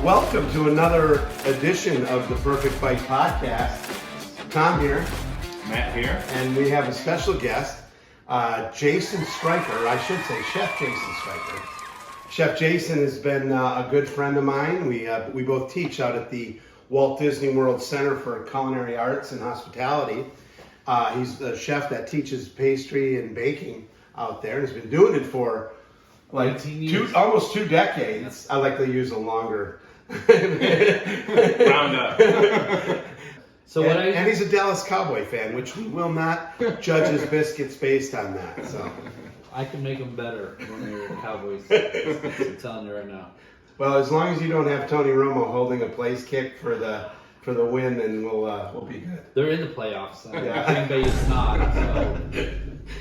Welcome to another edition of the Perfect Bite Podcast. Tom here. Matt here. And we have a special guest, Jason Stryker. I should say Chef Jason Stryker. Chef Jason has been a good friend of mine. We both teach out at the Walt Disney World Center for Culinary Arts and Hospitality. He's a chef that teaches pastry and baking out there and has been doing it for like almost 2 decades. I like to use a longer round up. And he's a Dallas Cowboy fan, which we will not judge his biscuits based on that. So I can make them better when they're Cowboys. I'm telling you right now. Well, as long as you don't have Tony Romo holding a place kick for the win, then we'll be good. They're in the playoffs. Green Bay is not. So.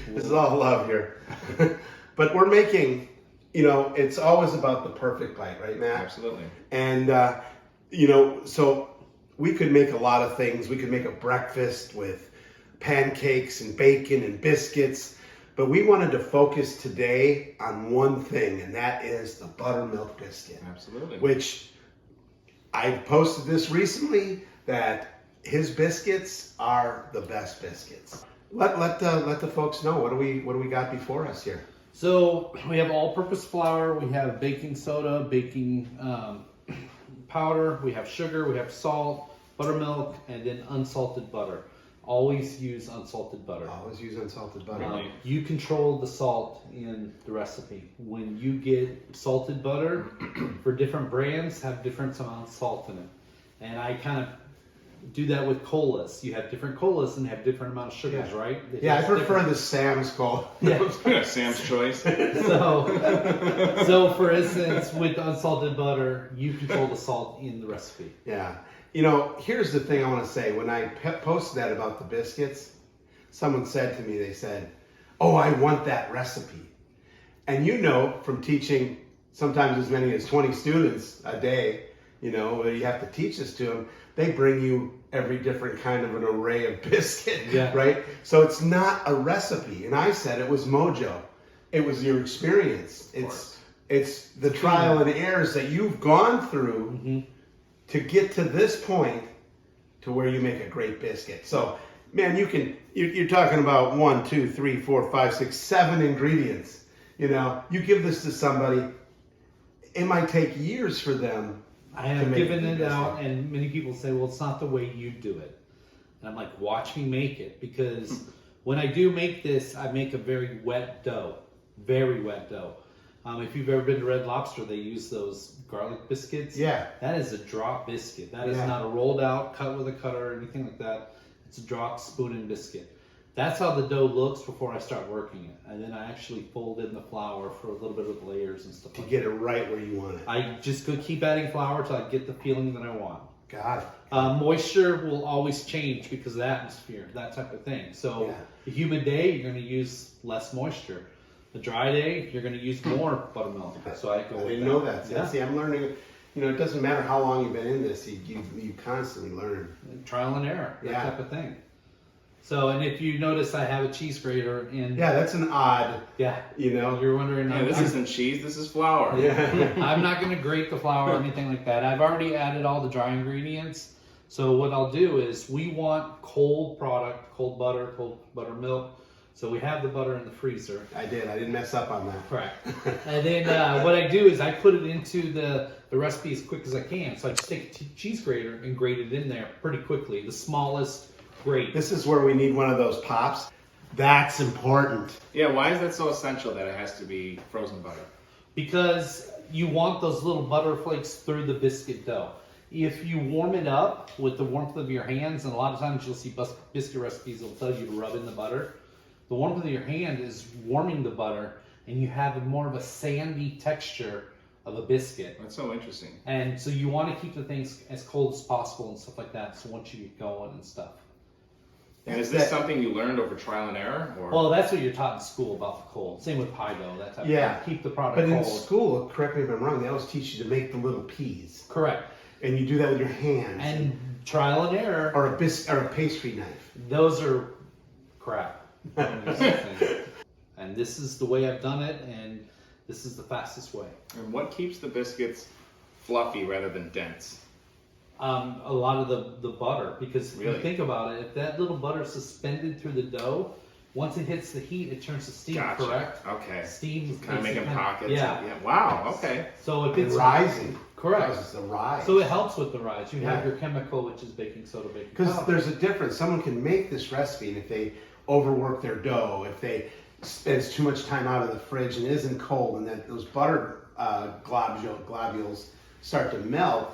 This is all love here. But we're making, it's always about the perfect bite, right, Matt? Absolutely. And, so we could make a lot of things. We could make a breakfast with pancakes and bacon and biscuits. But we wanted to focus today on one thing, and that is the buttermilk biscuit. Absolutely. Which I posted this recently that his biscuits are the best biscuits. Let the folks know what do we got before us here. So we have all-purpose flour. We have baking soda, baking powder. We have sugar. We have salt, buttermilk, and then unsalted butter. Always use unsalted butter. Always use unsalted butter. You control the salt in the recipe. When you get salted butter, for different brands, have different amounts of salt in it. And I kind of do that with colas. You have different colas and have different amount of sugars, right? I prefer the Sam's cola. Yeah. Sam's choice. So for instance, with unsalted butter, you control the salt in the recipe. Yeah. Here's the thing I want to say. When I posted that about the biscuits, someone said to me, they said, "Oh, I want that recipe." And from teaching sometimes as many as 20 students a day, where you have to teach this to them, they bring you every different kind of an array of biscuit, right? So it's not a recipe. And I said it was mojo. It was your experience. It's the trial and errors that you've gone through to get to this point to where you make a great biscuit. So, man, you're talking about 1, 2, 3, 4, 5, 6, 7 ingredients. You give this to somebody, it might take years for them. I have given it out, and many people say, well, it's not the way you do it. And I'm like, watch me make it, because when I do make this, I make a very wet dough. Very wet dough. If you've ever been to Red Lobster, they use those garlic biscuits. Yeah. That is a drop biscuit. That is not a rolled out, cut with a cutter, or anything like that. It's a drop spoon and biscuit. That's how the dough looks before I start working it. And then I actually fold in the flour for a little bit of layers and stuff like that. To get it right where you want it. I just keep adding flour till I get the feeling that I want. Got it. Moisture will always change because of the atmosphere, that type of thing. So a humid day, you're going to use less moisture. The dry day, you're going to use more buttermilk. So I didn't know that. Yeah. See, I'm learning. It doesn't matter how long you've been in this. You constantly learn. Trial and error, that type of thing. So, and if you notice, I have a cheese grater in. Yeah, that's an odd. Yeah. You're wondering. Yeah, this isn't cheese. This is flour. Yeah. I'm not going to grate the flour or anything like that. I've already added all the dry ingredients. So what I'll do is we want cold product, cold buttermilk. So we have the butter in the freezer. I didn't mess up on that. Correct. And then what I do is I put it into the recipe as quick as I can. So I just take a cheese grater and grate it in there pretty quickly. The smallest grate. This is where we need one of those pops. That's important. Yeah, why is that so essential that it has to be frozen butter? Because you want those little butter flakes through the biscuit dough. If you warm it up with the warmth of your hands, and a lot of times you'll see biscuit recipes will tell you to rub in the butter. The warmth of your hand is warming the butter, and you have more of a sandy texture of a biscuit. That's so interesting. And so you want to keep the things as cold as possible and stuff like that, so once you get going and stuff. And is this something you learned over trial and error? Or? Well, that's what you're taught in school about the cold. Same with pie dough, that type of thing. Keep the product cold. But in school, correct me if I'm wrong, they always teach you to make the little peas. Correct. And you do that with your hands. And trial and error. Or a pastry knife. Those are crap. And this is the way I've done it, and this is the fastest way. And what keeps the biscuits fluffy rather than dense? A lot of the butter, because if Really? you think about it, if that little butter is suspended through the dough, once it hits the heat, it turns to steam. Gotcha. Correct? Okay. Steam Kind of makes it making kinda- pockets. Yeah. Wow. Okay. So if It's it's rising. correct. It's the rise. So it helps with the rise. You have Yeah. your chemical, which is baking soda, baking Because powder. there's a difference. Someone can make this recipe, and if they overwork their dough, if they spends too much time out of the fridge and isn't cold, and that those butter globules start to melt,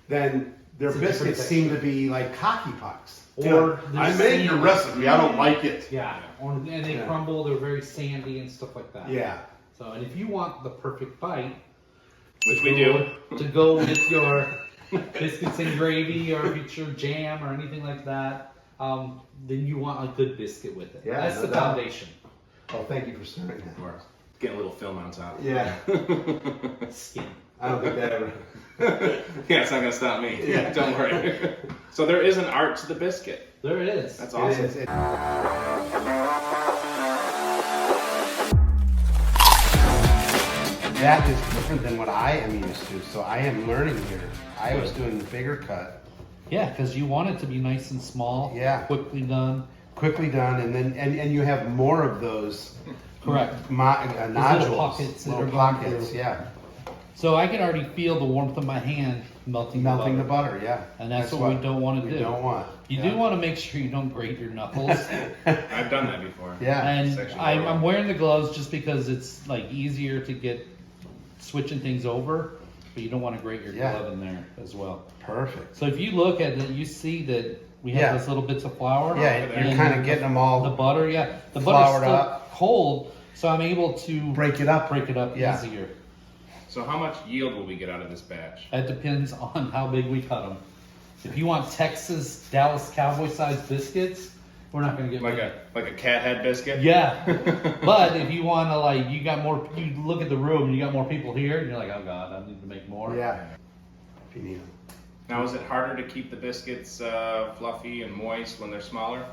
then their It's a different biscuits seem to be like cocky pucks. Or I they're made your sandy. recipe. I don't like it. Yeah, and they Yeah. crumble. They're very sandy and stuff like that. Yeah. So, and if you want the perfect bite, Which we do. to go with your biscuits and gravy, or if it's your jam or anything like that, then you want a good biscuit with it. Yeah, That's no the doubt. foundation. Oh, thank you for stirring that. Of course. Getting a little film on top. Yeah. Skin. I don't think that ever. Yeah, it's not gonna stop me. Yeah. Don't worry. So there is an art to the biscuit. There it is. That's It awesome. is. That is different than what I am used to. So I am learning here. I was doing the bigger cut. Yeah, because you want it to be nice and small. Yeah. Quickly done. Quickly done, and then and you have more of those Correct. nodules, pockets that little are going pockets, through. yeah, So I can already feel the warmth of my hand melting melting the butter. butter, yeah, And that's what we don't want to do. We don't want. You yeah. do want to make sure you don't grate your knuckles. I've done that before. Yeah, And It's actually I'm horrible. wearing the gloves just because it's like easier to get switching things over, but you don't want to grate your Yeah. glove in there as well. perfect. So if you look at it, you see that we have Yeah. those little bits of flour. Yeah, and you're kind of getting them all the butter. Yeah, the floured butter's still up. cold, so I'm able to break it up. Yeah. easier. So how much yield will we get out of this batch? That depends on how big we cut them. If you want Texas Dallas Cowboy sized biscuits, we're not going to get Like a cat head biscuit? Yeah, but if you want to, like, you got more, you look at the room and you got more people here, and you're like, oh god, I need to make more. Yeah, if you need them. Now, is it harder to keep the biscuits fluffy and moist when they're smaller?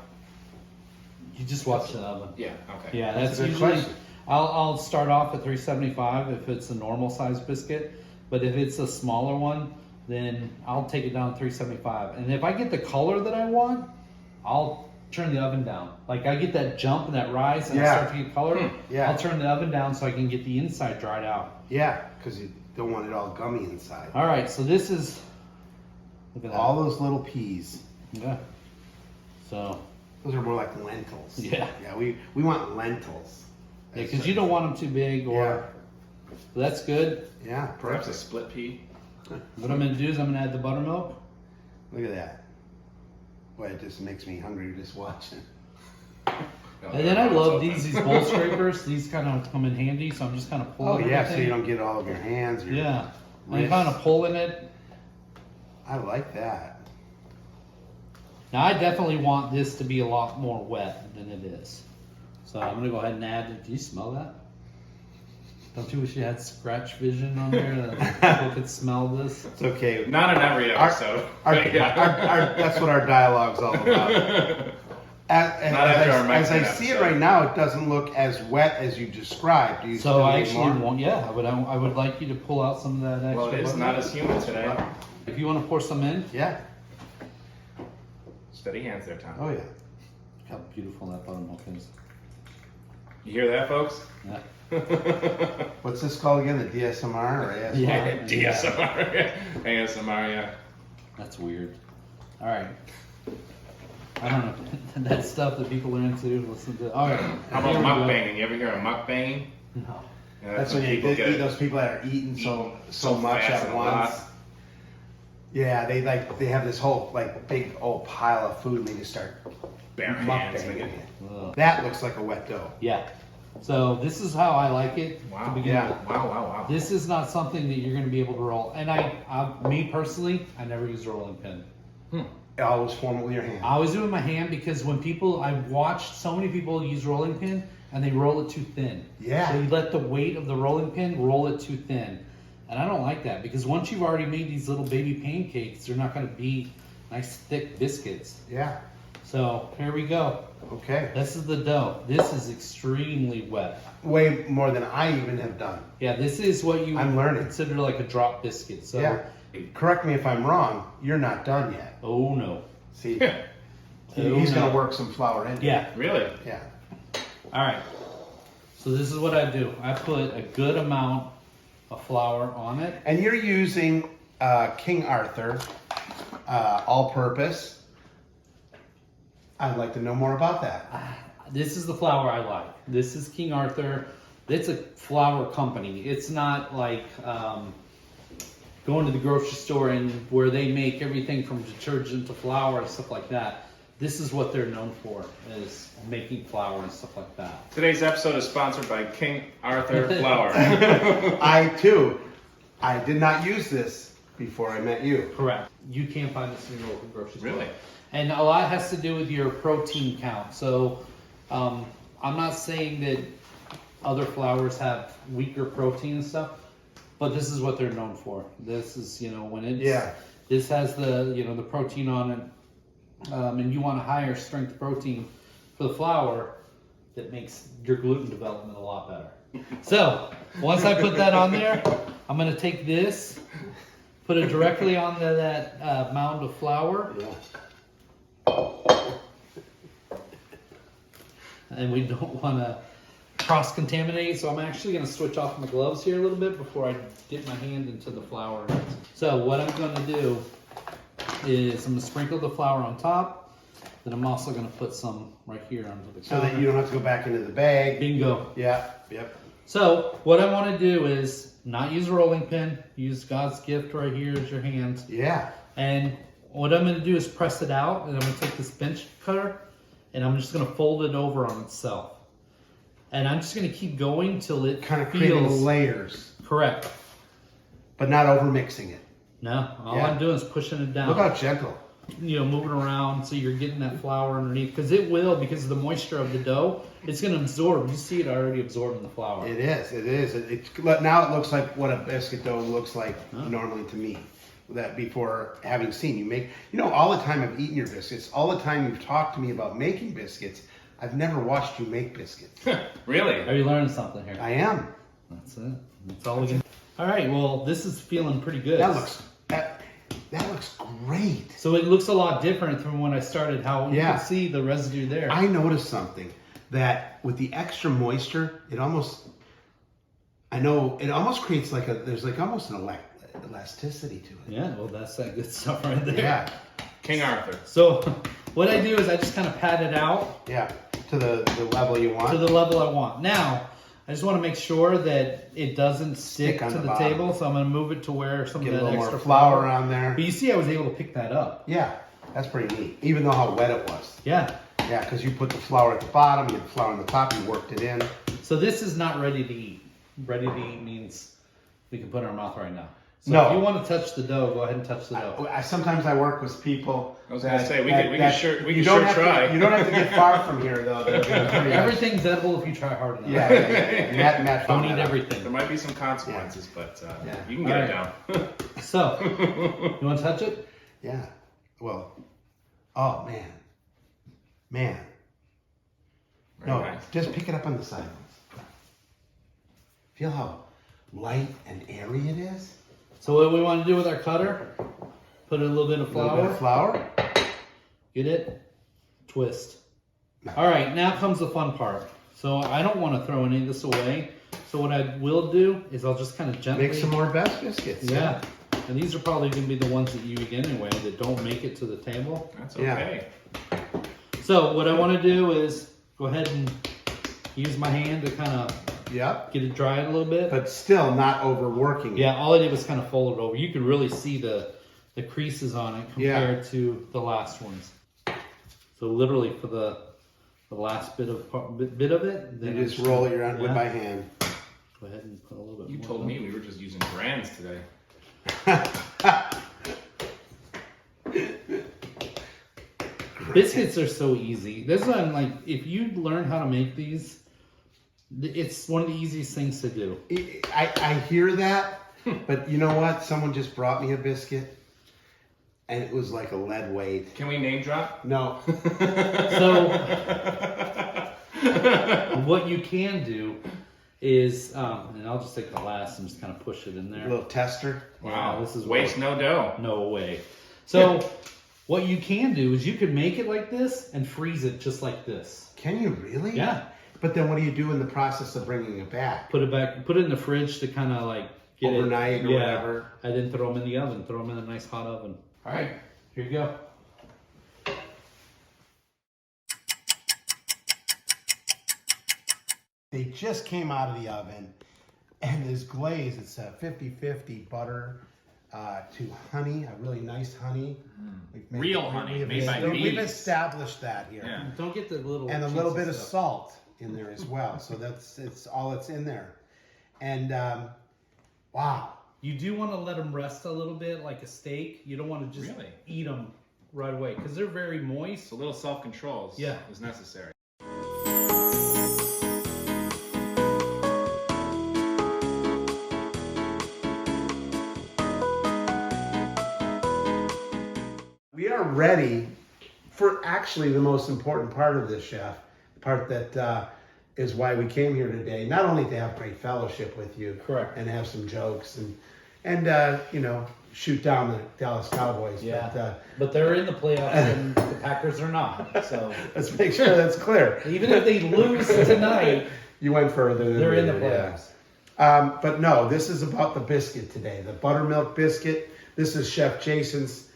You just watch the oven. Yeah. Okay. Yeah, that's a good usually. question. I'll start off at 375 if it's a normal size biscuit, but if it's a smaller one, then I'll take it down to 375. And if I get the color that I want, I'll turn the oven down. Like I get that jump and that rise and I Yeah. start to get color, Yeah. I'll turn the oven down so I can get the inside dried out. Yeah, because you don't want it all gummy inside. All right, so this is, look at that. All those little peas. Yeah. So, Those are more like lentils. Yeah. Yeah, we want lentils. yeah, because you don't want them too big or, so that's good. Yeah, Perhaps a perfect. split pea. What I'm gonna do is I'm gonna add the buttermilk. Look at that. Boy, it just makes me hungry just watching. And then I love these bowl scrapers. These kind of come in handy, so I'm just kind of Oh pulling yeah, so everything. you don't get all of your hands. Your Yeah, I'm wrists. kind of pulling it. I like that. Now I definitely want this to be a lot more wet than it is. So I'm gonna go ahead and add it. Do you smell that? Don't you wish you had scratch vision on there that people could smell this? It's okay. Not in every episode. That's what our dialogue's all about. As, Not after our as I Mexican see it episode. right now, it doesn't look as wet as you described. Do you So still I need actually more? want, yeah, I would like you to pull out some of that extra. Well, it's butter. not as humid today. If you want to pour some in, Yeah. Steady hands there, Tom. Oh yeah. look how beautiful that buttermilk is. You hear that, folks? Yeah. What's this called again? The DSMR or ASMR? Yeah. DSMR. ASMR, yeah. That's weird. All right. I don't know. That stuff that people are into. Listen to. All right. How about mukbanging? You ever hear of mukbanging? No. Yeah, That's when you get those people that are eating so much fast at and a once. lot. Yeah, they have this whole like big old pile of food and they just start Bare hands. mukbanging Make it. Ugh. That looks like a wet dough. Yeah. So this is how I like it to Wow. begin Yeah. with. Wow. This is not something that you're going to be able to roll. And me personally, I never use a rolling pin. Always form it with your hand. I always do it with my hand because when I've watched so many people use rolling pin and they roll it too thin. Yeah. So you let the weight of the rolling pin roll it too thin. And I don't like that because once you've already made these little baby pancakes, they're not going to be nice thick biscuits. Yeah. So here we go. Okay. This is the dough. This is extremely wet. Way more than I even have done. Yeah, this is what you I'm learning. consider like a drop biscuit. So, Yeah. Correct me if I'm wrong. You're not done yet. oh no. See, Oh, he's no. going to work some flour in. Yeah. Really? Yeah. All right. So this is what I do. I put a good amount of flour on it. And you're using King Arthur all-purpose. I'd like to know more about that. This is the flour I like. This is King Arthur. It's a flour company. It's not like going to the grocery store and where they make everything from detergent to flour and stuff like that. This is what they're known for, is making flour and stuff like that. Today's episode is sponsored by King Arthur Flour. I did not use this before I met you. Correct. You can't find this in your local grocery store. Really? And a lot has to do with your protein count. So I'm not saying that other flours have weaker protein and stuff, but this is what they're known for. This is, when it's, this has the, the protein on it, and you want a higher strength protein for the flour that makes your gluten development a lot better. So once I put that on there, I'm going to take this, put it directly on that mound of flour. Yeah. And we don't want to cross-contaminate, so I'm actually going to switch off my gloves here a little bit before I dip my hand into the flour. So what I'm going to do is I'm going to sprinkle the flour on top, then I'm also going to put some right here onto the counter. So that you don't have to go back into the bag. Bingo. Yeah, yep. So what I want to do is not use a rolling pin, use God's gift right here as your hands. Yeah. And what I'm going to do is press it out, and I'm going to take this bench cutter, and I'm just going to fold it over on itself. And I'm just going to keep going till it Kind of creating feels layers, correct. but not over mixing it. No, all Yeah. I'm doing is pushing it down. Look how gentle. Moving around so you're getting that flour underneath, because it will, because of the moisture of the dough, it's going to absorb. You see it already absorbed in the flour. It is. It is. Now it looks like what a biscuit dough looks like normally to me. That before having seen you make, all the time I've eaten your biscuits, all the time you've talked to me about making biscuits, I've never watched you make biscuits. Really? Are you learning something here? I am. That's it. That's all we can. All right. Well, this is feeling pretty good. That looks great. So it looks a lot different from when I started. How you can see the residue there. I noticed something that with the extra moisture, it almost creates there's almost an elasticity to it. Yeah. Well, that's that good stuff right there. Yeah. King Arthur. So what I do is I just kind of pat it out. Yeah. To the level you want. To the level I want. Now, I just want to make sure that it doesn't stick on to the the bottom. table, so I'm going to move it to where some Get of a that little extra more flour on there. But you see, I was able to pick that up. Yeah, that's pretty neat. Even though how wet it was. Yeah. Yeah, because you put the flour at the bottom, you had the flour on the top, you worked it in. So this is not ready to eat. Ready to eat means we can put it in our mouth right now. So No. if you want to touch the dough, go ahead and touch the dough. Sometimes I work with people. I was gonna say, we can sure you don't have try. You don't have to get far from here though. They're gonna pretty much- Everything's edible if you try hard enough. Yeah. Matt Don't found eat that out. everything. There might be some consequences, but Yeah. you can get it down. So, you want to touch it? Yeah. Well. Oh man. No, Very nice. just pick it up on the sides. Feel how light and airy it is. So what we want to do with our cutter, put a little bit of A little bit flour. of flour. Get it? Twist. All right, now comes the fun part. So I don't want to throw any of this away. So what I will do is I'll just kind of gently... Make some more best biscuits. Yeah. And these are probably going to be the ones that you eat anyway that don't make it to the table. That's okay. So what I want to do is go ahead and use my hand to kind of Yep. get it dried a little bit. But still not overworking it. Yeah, all I did was kind of fold it over. You can really see the creases on it compared to the last ones. So literally for the last bit of it, then You just roll it around with my hand. Go ahead and put a little bit. You more told on. me we were just using brands today. Biscuits are so easy. This one, I'm like, if you learn how to make these, it's one of the easiest things to do. I hear that, but you know what? Someone just brought me a biscuit, and it was like a lead weight. Can we name drop? No. So what you can do is, and I'll just take the last and just kind of push it in A there. little tester. Wow, this is waste no dough. No way. So what you can do is you can make it like this and freeze it just like this. Can you really? Yeah. But then what do you do in the process of bringing it back? Put it in the fridge to kind of like get Overnight it, or whatever. And then throw them in the oven. Throw them in a nice hot oven. All right. Here you go. They just came out of the oven, and this glaze, it's a 50-50 butter to honey, a really nice honey. Real honey, made by We've bees. established that here. Yeah. Don't get the little And a little cheesy bit of stuff. salt in there as well. So it's all that's in there. And wow. You do want to let them rest a little bit, like a steak. You don't want to just Really? eat them right away because they're very moist. So a little self-control Yeah. is necessary. We are ready for actually the most important part of this, chef. The part that is why we came here today. Not only to have great fellowship with you, Correct. and have some jokes and you know, shoot down the Dallas Cowboys. Yeah. But they're in the playoffs and the Packers are not. So Let's make sure that's clear. even if they lose tonight, You went further than they're we in the did, playoffs. yeah. But no, this is about the biscuit today, the buttermilk biscuit. This is Chef Jason's.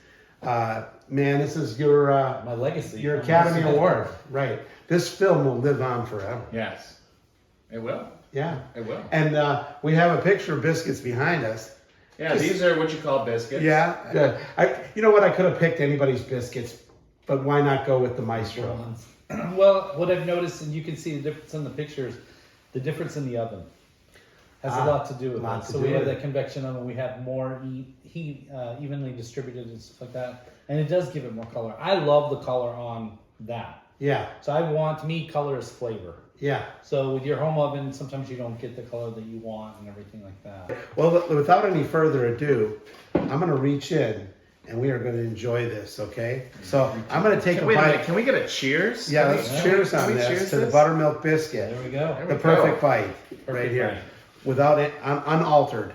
Man, this is your My legacy. your Academy Award, right? This film will live on forever. Yes. It will. Yeah, It will. and we have a picture of biscuits behind us. Yeah, these are what you call biscuits. Yeah, good. You know what? I could have picked anybody's biscuits, but why not go with the Maestro? Well, what I've noticed, and you can see the difference in the pictures, the difference in the oven has a lot to do with lot it. to So do we have with that it. convection oven, we have more heat evenly distributed and stuff like that, and it does give it more color. I love the color on that. Yeah, So to me, color is flavor. yeah. So with your home oven, sometimes you don't get the color that you want and everything like that. Well, without any further ado, I'm going to reach in and we are going to enjoy this, okay? So I'm going to take a Wait a minute. bite. Can we get a cheers? Yeah, Can let's we- cheers can on we this cheers to the this? buttermilk biscuit. There we go. There The we perfect go. bite right Perfect here. bite. Without it, unaltered.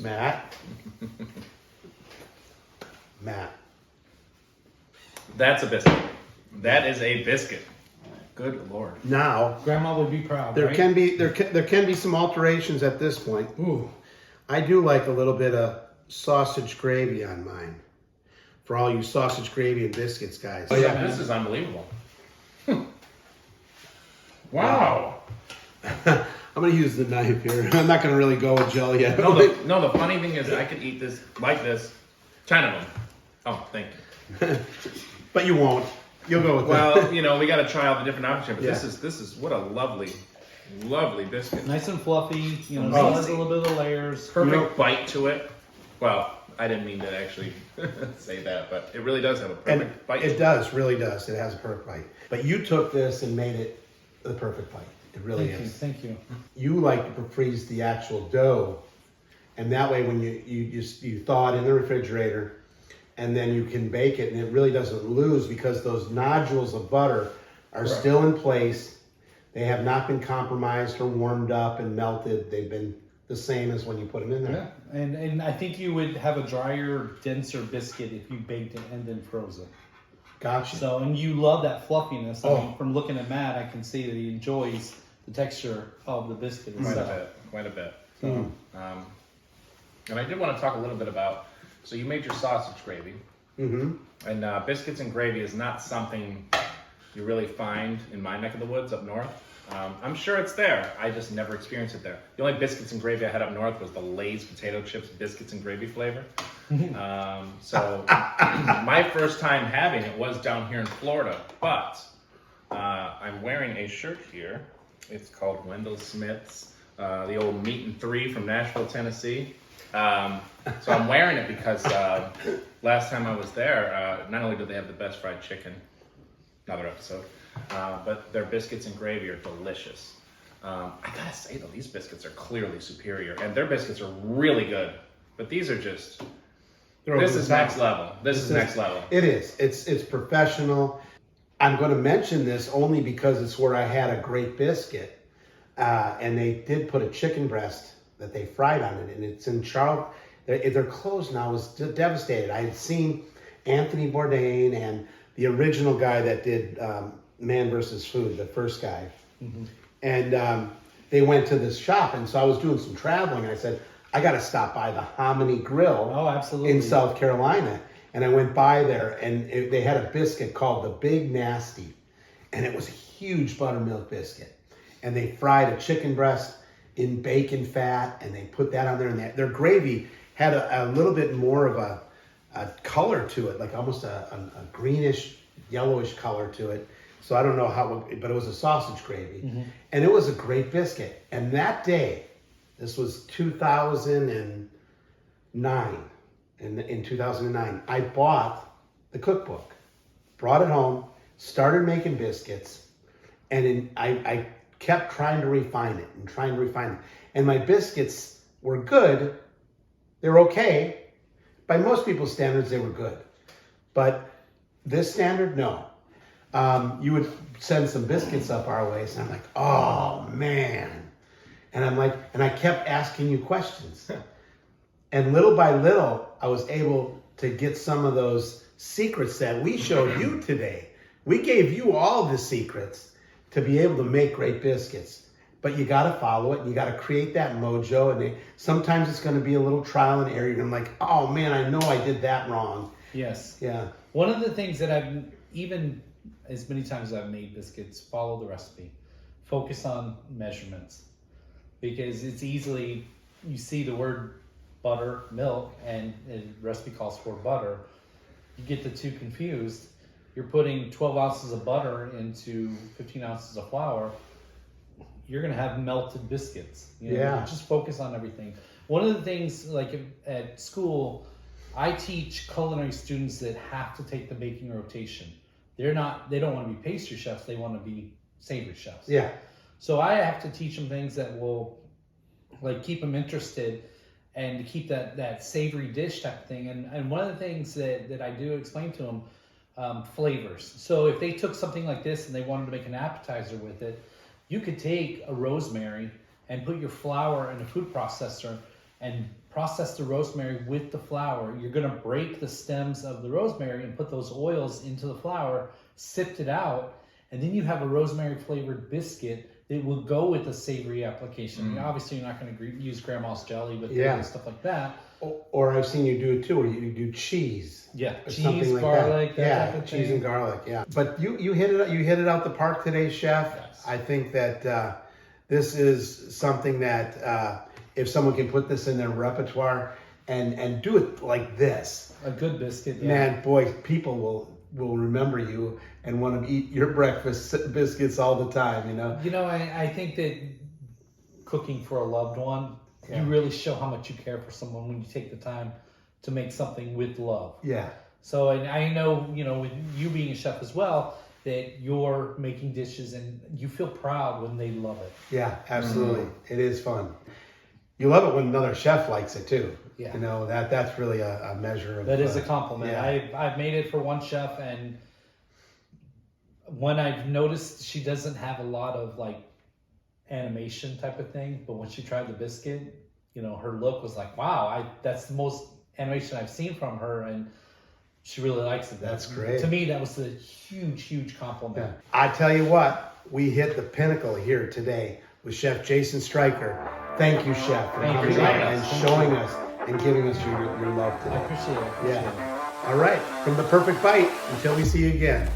Matt? Matt. That's a biscuit. That is a biscuit. Good Lord. Now, Grandma would be proud, there right? can be some alterations at this point. Ooh, I do like a little bit of sausage gravy on mine. For all you sausage gravy and biscuits guys. Oh yeah, this is unbelievable. Wow. I'm gonna use the knife here. I'm not gonna really go with jelly yet. No, the funny thing is I could eat this like this. Chinaman. Oh, thank you. But you won't. You'll go with Well, that. you know, we got to try all the different options. But Yeah. this is what a lovely biscuit. Nice and fluffy, you know, Oh. still has a little bit of layers. Perfect You know- bite to it. Well, I didn't mean to actually say that, but it really does have a And perfect bite. it does, really does. It has a perfect bite. But you took this and made it the perfect bite. It really Thank you, is. thank you. You like to freeze the actual dough, and that way when you thaw it in the refrigerator, and then you can bake it, and it really doesn't lose because those nodules of butter are Correct. still in place. They have not been compromised or warmed up and melted. They've been the same as when you put them in there. Yeah, and I think you would have a drier, denser biscuit if you baked it and then froze it. Gotcha. So, and you love that fluffiness. I Oh. mean, from looking at Matt, I can see that he enjoys the texture of the biscuit itself. Quite a bit. Mm. And I did want to talk a little bit about. So you made your sausage gravy, Mm-hmm. and biscuits and gravy is not something you really find in my neck of the woods up north. I'm sure it's there. I just never experienced it there. The only biscuits and gravy I had up north was the Lay's potato chips biscuits and gravy flavor. So my first time having it was down here in Florida, but I'm wearing a shirt here. It's called Wendell Smith's, the old Meat and Three from Nashville, Tennessee. So I'm wearing it because last time I was there, not only do they have the best fried chicken, another episode, but their biscuits and gravy are delicious. I gotta say though, these biscuits are clearly superior, and their biscuits are really good. But these are just, this is next level. This is next level. It is. It's professional. I'm going to mention this only because it's where I had a great biscuit, and they did put a chicken breast that they fried on it, and it's in Charlotte. They're closed now. I was devastated. I had seen Anthony Bourdain and the original guy that did Man vs. Food, the first guy. Mm-hmm. And they went to this shop, and so I was doing some traveling. I said, I got to stop by the Hominy Grill in South Carolina. And I went by there, and they had a biscuit called the Big Nasty. And it was a huge buttermilk biscuit. And they fried a chicken breast in bacon fat, and they put that on there. And their gravy had a little bit more of a color to it, like almost a greenish, yellowish color to it. So I don't know how, but it was a sausage gravy. Mm-hmm. And it was a great biscuit. And that day, this was 2009. In 2009, I bought the cookbook, brought it home, started making biscuits, and I kept trying to refine it. And my biscuits were good. They were okay. By most people's standards, they were good. But this standard, no. You would send some biscuits up our way, and I'm like, oh man. And I kept asking you questions. And little by little, I was able to get some of those secrets that we showed you today. We gave you all the secrets to be able to make great biscuits. But you got to follow it, and you got to create that mojo. And sometimes it's going to be a little trial and error. And I'm like, oh man, I know I did that wrong. Yes. Yeah. One of the things that I've, even as many times as I've made biscuits, follow the recipe. Focus on measurements. Because it's easily, you see the word butter, milk, and the recipe calls for butter. You get the two confused. You're putting 12 ounces of butter into 15 ounces of flour. You're going to have melted biscuits. Just focus on everything. One of the things, like at school, I teach culinary students that have to take the baking rotation. They don't want to be pastry chefs. They want to be savory chefs. Yeah. So I have to teach them things that will keep them interested and to keep that savory dish type of thing. And one of the things that I do explain to them, flavors. So if they took something like this and they wanted to make an appetizer with it, you could take a rosemary and put your flour in a food processor and process the rosemary with the flour. You're going to break the stems of the rosemary and put those oils into the flour, sift it out, and then you have a rosemary flavored biscuit that will go with a savory application. Obviously, you're not going to use grandma's jelly with and stuff like that. Or I've seen you do it too, where you do cheese. Yeah, cheese, like garlic, that type of cheese thing. And garlic. Yeah, but you hit it out the park today, Chef. Yes. I think that this is something that if someone can put this in their repertoire and do it like this, a good biscuit. Yeah. Man, boy, people will remember you and want to eat your breakfast biscuits all the time. I think that cooking for a loved one, you really show how much you care for someone when you take the time to make something with love. Yeah. So, and I know, with you being a chef as well, that you're making dishes and you feel proud when they love it. Yeah, absolutely. Mm-hmm. It is fun. You love it when another chef likes it too. Yeah. That's really a measure of... That is a compliment. Yeah. I've made it for one chef, and when I've noticed she doesn't have a lot of animation type of thing, but when she tried the biscuit, her look was like, wow, that's the most animation I've seen from her, and she really likes it. That's great. To me, that was a huge compliment. Yeah. I tell you what, we hit the pinnacle here today with Chef Jason Stryker. Thank you, Chef, for coming out and showing us and giving us your love today. I appreciate it. All right, from The Perfect Bite, until we see you again.